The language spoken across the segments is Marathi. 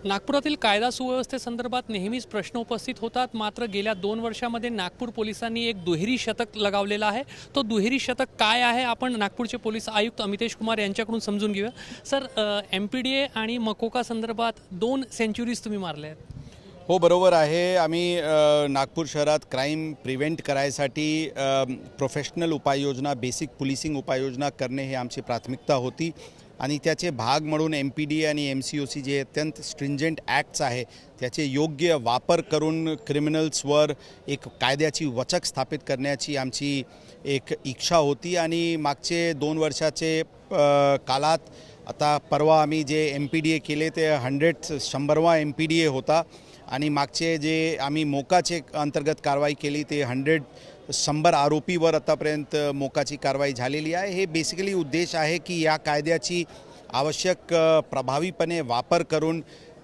नागपुरातील कायदा सुव्यवस्थेसंदर्भात नेहमीच प्रश्न उपस्थित होतात। मात्र गेल्या 2 वर्षांमध्ये नागपूर पोलिसांनी एक दुहेरी शतक लगावलेला आहे। तो दुहेरी शतक काय आहे आपण नागपूरचे पोलीस आयुक्त अमितेश कुमार यांच्याकडून समजून घेऊया। सर, MPDA आणि मकोका संदर्भात 2 सेंचुरीज तुम्ही मारल्या आहेत। हो, बरोबर आहे। आम्ही नागपूर शहरात क्राइम प्रिव्हेंट करायसाठी प्रोफेशनल उपाययोजना, बेसिक पोलिसिंग उपाययोजना करणे हे आमची प्राथमिकता होती आणि त्याचे भाग म्हणून MPDA आणि MCOC जे अत्यंत स्ट्रिंजंट ॲक्ट्स आहे त्याचे योग्य वापर करून क्रिमिनल्सवर एक कायद्याची वचक स्थापित करण्याची आमची एक इच्छा होती। आणि मागचे 2 वर्षाचे कालात आता परवा आम्ही जे MPDA केले ते 100वा MPDA होता आणि मागचे जे आम्ही मोकाचे अंतर्गत कारवाई केली ते 100 आरोपीवर आतापर्यंत मोकाची कारवाई झालेली आहे। हे बेसिकली उद्देश आहे की या कायद्याची आवश्यक प्रभावीपणे वापर करून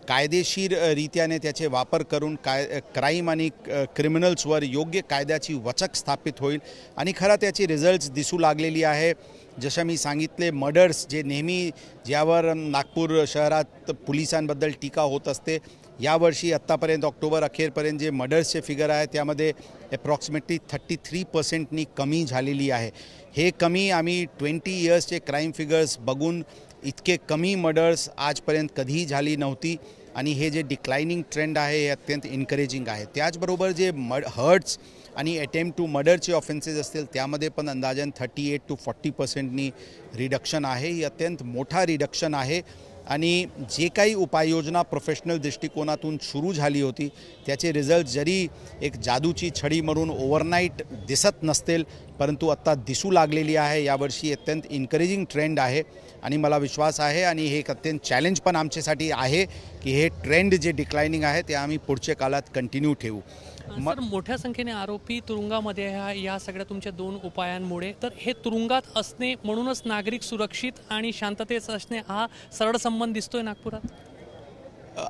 कायदेशीर रीत्याने त्याचे वापर करून क्राईम आणि क्रिमिनल्सवर योग्य कायद्याची वचक स्थापित होईल आणि खरं त्याची रिझल्ट्स दिसू लागलेली आहे। जसं मी सांगितले, मर्डर्स जे नेहमी ज्यावर नागपूर शहरात पोलिसांबद्दल टीका होत असते, यावर्षी आत्तापर्यंत ऑक्टोबर अखेरपर्यंत जे मर्डर्सचे फिगर आहे त्यामध्ये अप्रॉक्सिमेटली 33% कमी झालेली आहे। हे कमी आम्ही 20 इयर्सचे क्राईम फिगर्स बघून इतके कमी मर्डर्स आजपर्यंत कधीही झाली नव्हती आणि हे जे डिक्लाइनिंग ट्रेंड आहे हे अत्यंत एनकरेजिंग आहे। त्याचबरोबर जे हर्ट्स आणि अटेम्प्ट टू मर्डरचे ऑफेन्सेस असतील त्यामध्ये पण अंदाजन 38 to 40% रिडक्शन आहे। ही अत्यंत मोठा रिडक्शन आहे आणि जे काही उपाययोजना प्रोफेशनल दृष्टिकोनातून सुरू झाली होती त्याचे रिझल्ट जरी एक जादूची छडी म्हणून ओव्हरनाईट दिसत नसतील परंतु आत्ता दिसू लागलेली आहे। यावर्षी अत्यंत एनकरेजिंग ट्रेंड आहे आणि मला विश्वास आहे आणि हे एक अत्यंत चॅलेंज पण आमच्यासाठी आहे की हे ट्रेंड जे डिक्लाइनिंग आहे ते आम्ही पुढच्या काळात कंटिन्यू ठेवू। सर, मोठ्या संख्येने आरोपी तुरुंगामध्ये आहे या सगळ्या तुमच्या 2 उपायांमुळे। तर हे तुरुंगात असणे म्हणूनच नागरिक सुरक्षित आणि शांततेत असणे हा सरळ संबंध दिसतोय नागपुरात।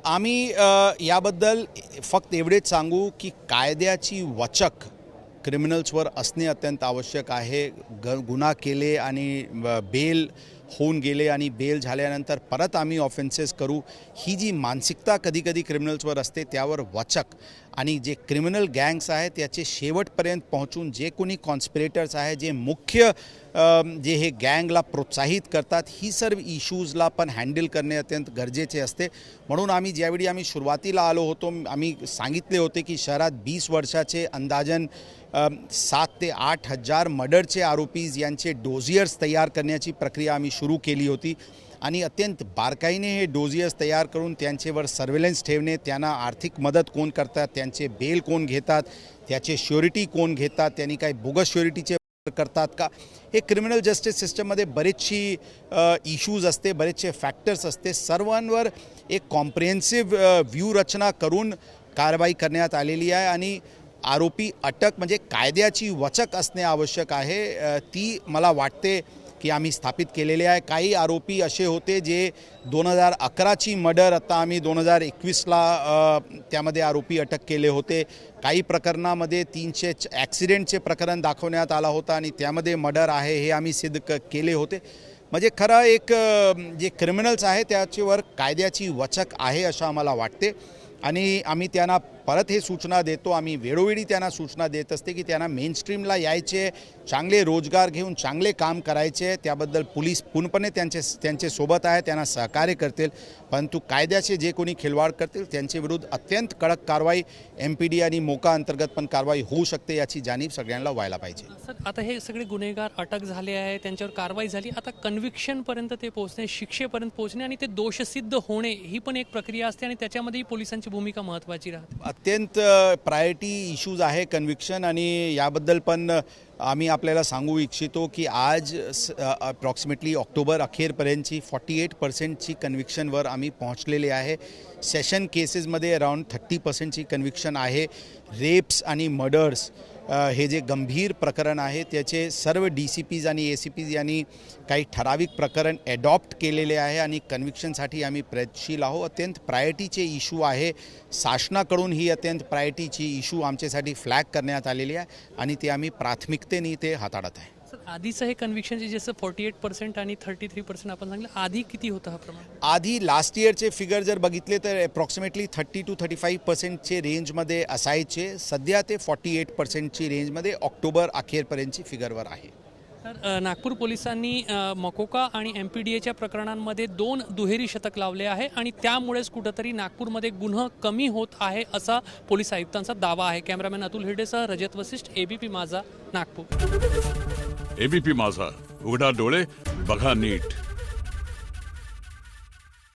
आम्ही याबद्दल फक्त एवढेच सांगू की कायद्याची वचक क्रिमिनल्सवर असणे अत्यंत आवश्यक आहे। गुन्हा केले आणि बेल होऊन गेले आणि बेल झाल्यानंतर परत आम्ही ऑफेन्सेस करू, ही जी मानसिकता कधी कधी क्रिमिनल्सवर असते त्यावर वचक आणि जे क्रिमिनल गँग्स आहेत त्याचे शेवटपर्यंत पोहोचून जे कोणी कॉन्स्पिरेटर्स आहे जे मुख्य जे हे गँगला प्रोत्साहित करतात, ही सर्व इश्यूजला पण हँडल करणे अत्यंत गरजेचे असते। म्हणून आम्ही ज्यावेळी आम्ही सुरुवातीला आलो होतो आम्ही सांगितले होते की शहरात 20 वर्षाचे अंदाजन 7 ते 8 हजार मर्डरचे आरोपीज यांचे डोजियर्स तयार करण्याची प्रक्रिया आम्ही सुरू केली होती आणि अत्यंत बारकाईने हे डोजियर्स तयार करून त्यांच्यावर सर्व्हेलन्स ठेवणे, त्यांना आर्थिक मदत कोण करतात, त्यांचे बेल कोण घेतात, त्याचे श्युरिटी कोण घेतात, त्यांनी काही बोगस श्युरिटीचे करतात का, हे क्रिमिनल जस्टिस सिस्टममध्ये बरेचशी इश्यूज असते, बरेचसे फॅक्टर्स असते। सर्वांवर एक कॉम्प्रिहेन्सिव्ह व्ह्यू रचना करून कारवाई करण्यात आलेली आहे आणि आरोपी अटक म्हणजे कायद्याची वचक असणे आवश्यक आहे, ती मला वाटते की आम्ही स्थापित केलेले आहे। काही आरोपी असे होते जे 2011ची मर्डर आता आम्ही 2021ला त्यामध्ये आरोपी अटक केले होते। काही प्रकरणामध्ये 300 ॲक्सिडेंटचे प्रकरण दाखवण्यात आला होता आणि त्यामध्ये मर्डर आहे हे आम्ही सिद्ध केले होते। म्हणजे खरं एक जे क्रिमिनल्स आहे त्याच्यावर कायद्याची वचक आहे असं आम्हाला वाटते आणि आम्ही त्यांना परत हे सूचना देतो, आम्ही वेळोवेळी त्यांना सूचना देत असते की त्यांना मेनस्ट्रीमला यायचे, चांगले रोजगार घेऊन चांगले काम करायचे। त्याबद्दल पोलीस पूर्णपणे त्यांचे सोबत आहे, त्यांना सहकार्य करतील, परंतु कायद्याचे जे कोणी खिलवाड करतील त्यांच्या विरुद्ध अत्यंत कडक कारवाई MPDA आणि मोका अंतर्गत पण कारवाई होऊ शकते याची जाणीव सगळ्यांना व्हायला पाहिजे। सर, आता हे सगळे गुन्हेगार अटक झाले आहे, त्यांच्यावर कारवाई झाली, आता कन्व्हिक्शनपर्यंत ते पोहोचणे, शिक्षेपर्यंत पोहोचणे आणि ते दोषसिद्ध होणे ही पण एक प्रक्रिया असते आणि त्याच्यामध्येही पोलिसांची भूमिका महत्त्वाची राहते। अत्यंत प्रायोरिटी इश्यूज आहे कन्व्हिक्शन आणि याबद्दल पण आम्ही आपल्याला सांगू इच्छितो की आज अप्रॉक्सिमेटली ऑक्टोबर अखेरपर्यंतची 48%ची कन्व्हिक्शनवर आम्ही पोहोचलेले आहे। सेशन केसेसमध्ये अराउंड 30%ची कन्व्हिक्शन आहे। रेप्स आणि मर्डर्स हे जे गंभीर प्रकरण आहे त्याचे सर्व DCPs आणि ACPs यांनी काही ठराविक प्रकरण ॲडॉप्ट केलेले आहे आणि कन्व्हिक्शनसाठी आम्ही प्रयत्नशील आहोत। अत्यंत प्रायोरिटीचे इश्यू आहे, शासनाकडून ही अत्यंत प्रायोरिटीची इश्यू आमच्यासाठी फ्लॅग करण्यात आलेली आहे आणि ते आम्ही प्राथमिकतेने ते हाताळत आहे। आधीचं हे कन्व्हिक्शन जसं 48% आणि 33% आपण सांगितलं, आधी किती होतं हा प्रमाण? आधी लास्ट इयरचे फिगर जर बघितले तर अप्रॉक्सिमेटली 30 to 35%चे रेंजमध्ये असायचे. सध्या ते 48%ची रेंजमध्ये ऑक्टोबर अखेरपर्यंतची फिगरवर आहे. तर नागपूर पोलिसांनी मकोका आणि MPDAच्या प्रकरणांमध्ये 2 दुहेरी शतक लावले आहे आणि त्यामुळेच कुठंतरी नागपूरमध्ये गुन्हा कमी होत आहे असा पोलीस आयुक्तांचा दावा आहे. कॅमेरामॅन अतुल हिरडेसह रजत वसिष्ठ, ABP माझा, नागपूर. एबीपी माझा, उघडा डोळे बघा नीट.